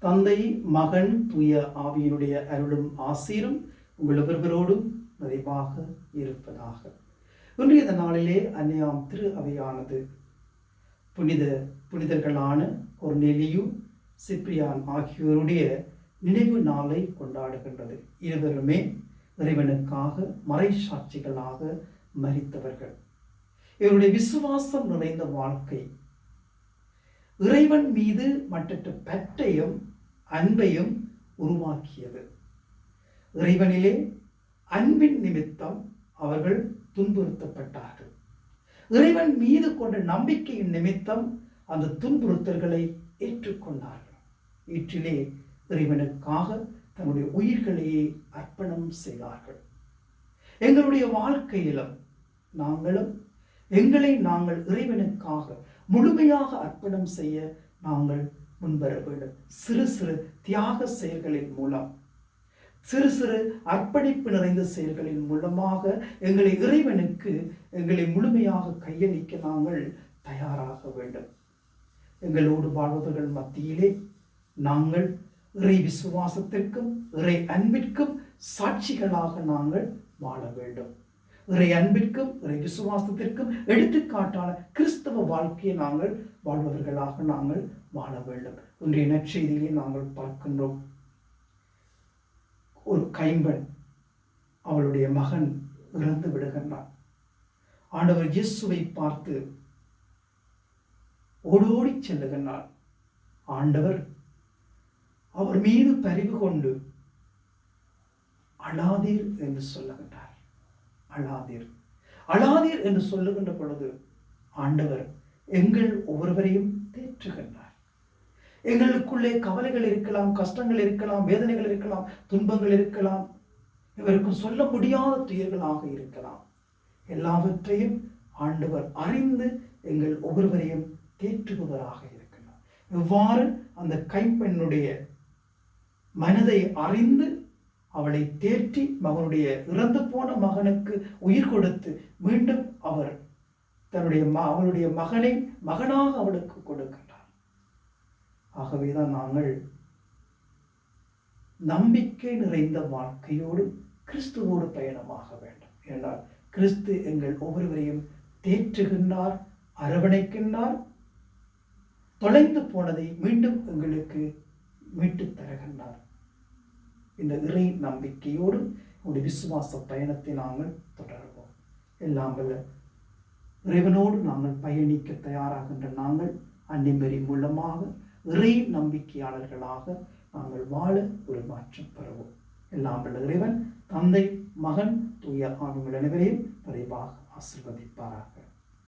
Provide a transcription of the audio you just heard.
தந்தை, மகன், தூய ஆவியினுடைய அருளும் ஆசீரும் உங்கள் ஒவ்வொருவரோடும் நிறைவாக இருப்பதாக. இன்றைய நாளிலே அன்னையாம் திரு அவையானது புனிதர்களான கொர்நேலியு, சிப்ரியான் ஆகியோருடைய நினைவு நாளை கொண்டாடுகின்றது. இருவருமே இறைவனுக்காக மறைசாட்சிகளாக மரித்தவர்கள். இவருடைய விசுவாசம் நிறைந்த வாழ்க்கை இறைவன் மீது மற்றற்ற பற்றையும் அன்பையும் உருவாக்கியது. இறைவனிலே அன்பின் நிமித்தம் அவர்கள் துன்புறுத்தப்பட்டார்கள். இறைவன் மீது கொண்ட நம்பிக்கையின் நிமித்தம் அந்த துன்புறுத்தல்களை ஏற்றுக்கொண்டார்கள். ஈற்றிலே இறைவனுக்காக தன்னுடைய உயிர்களையே அர்ப்பணம் செய்தார்கள். எங்களுடைய வாழ்க்கையிலும் நாங்களும் எங்களை நாங்கள் இறைவனுக்காக முழுமையாக அர்ப்பணம் செய்ய நாங்கள் முன்வர வேண்டும். சிறு சிறு தியாக செயல்களின் மூலம், சிறு சிறு அர்ப்பணிப்பு நிறைந்த செயல்களின் மூலமாக எங்களை இறைவனுக்கு எங்களை முழுமையாக கையளிக்க நாங்கள் தயாராக வேண்டும். எங்களோடு வாழ்வர்கள் மத்தியிலே நாங்கள் இறை விசுவாசத்திற்கும் இறை அன்பிற்கும் சாட்சிகளாக நாங்கள் வாழ வேண்டும். இறை அன்பிற்கும் இறை விசுவாசத்திற்கும் எடுத்துக்காட்டான கிறிஸ்தவ வாழ்க்கையை நாங்கள் வாழ்பவர்களாக நாங்கள் வாழ வேண்டும். இன்றைய நற்செய்தியிலே நாங்கள் பார்க்கின்றோம், ஒரு கைம்பெண் அவளுடைய மகன் இறந்து விடுகின்றான். ஆண்டவர் இயேசுவை பார்த்து ஓடோடி செல்லுகின்றார். ஆண்டவர் அவர் மீது பரிவு கொண்டு அழாதீர் என்று சொல்லுகின்றார். அழாதீர் அழாதீர் என்று சொல்லுகின்ற பொழுது ஆண்டவர் எங்கள் ஒவ்வொருவரையும் தேற்றுகின்றார். எங்களுக்குள்ளே கவலைகள் இருக்கலாம், கஷ்டங்கள் இருக்கலாம், வேதனைகள் இருக்கலாம், துன்பங்கள் இருக்கலாம், இவருக்கு சொல்ல முடியாத துயர்களாக இருக்கலாம். எல்லாவற்றையும் ஆண்டவர் அறிந்து எங்கள் ஒவ்வொருவரையும் தேற்றுபவராக இருக்கின்றார். இவ்வாறு அந்த கைப்பெண்ணுடைய மனதை அறிந்து அவளை தேற்றி மகனுடைய இறந்து போன மகனுக்கு உயிர் கொடுத்து மீண்டும் அவர் அவளுடைய மகனை மகனாக அவளுக்கு கொடுக்கின்றார். ஆகவேதான் நாங்கள் நம்பிக்கை நிறைந்த வாழ்க்கையோடு கிறிஸ்துவோடு பயணமாக வேண்டும். ஏனென்றால் கிறிஸ்து எங்கள் ஒவ்வொருவரையும் தேற்றுகின்றார், அரவணைக்கின்றார், தொலைந்து போனதை மீண்டும் எங்களுக்கு மீட்டு தருகின்றார். இந்த இறை நம்பிக்கையோடு உடைய விசுவாச பயணத்தை நாங்கள் தொடருவோம். எல்லாம் வல்ல இறைவனோடு நாங்கள் பயணிக்க தயாராகின்ற நாங்கள் அன்னிமரி மூலமாக இறை நம்பிக்கையாளர்களாக நாங்கள் வாழ ஒரு மாற்றம் பெறுவோம். எல்லாம் வல்ல இறைவன் தந்தை, மகன், தூய ஆவிகள் அனைவரையும் விரைவாக ஆசீர்வதிப்பாராக.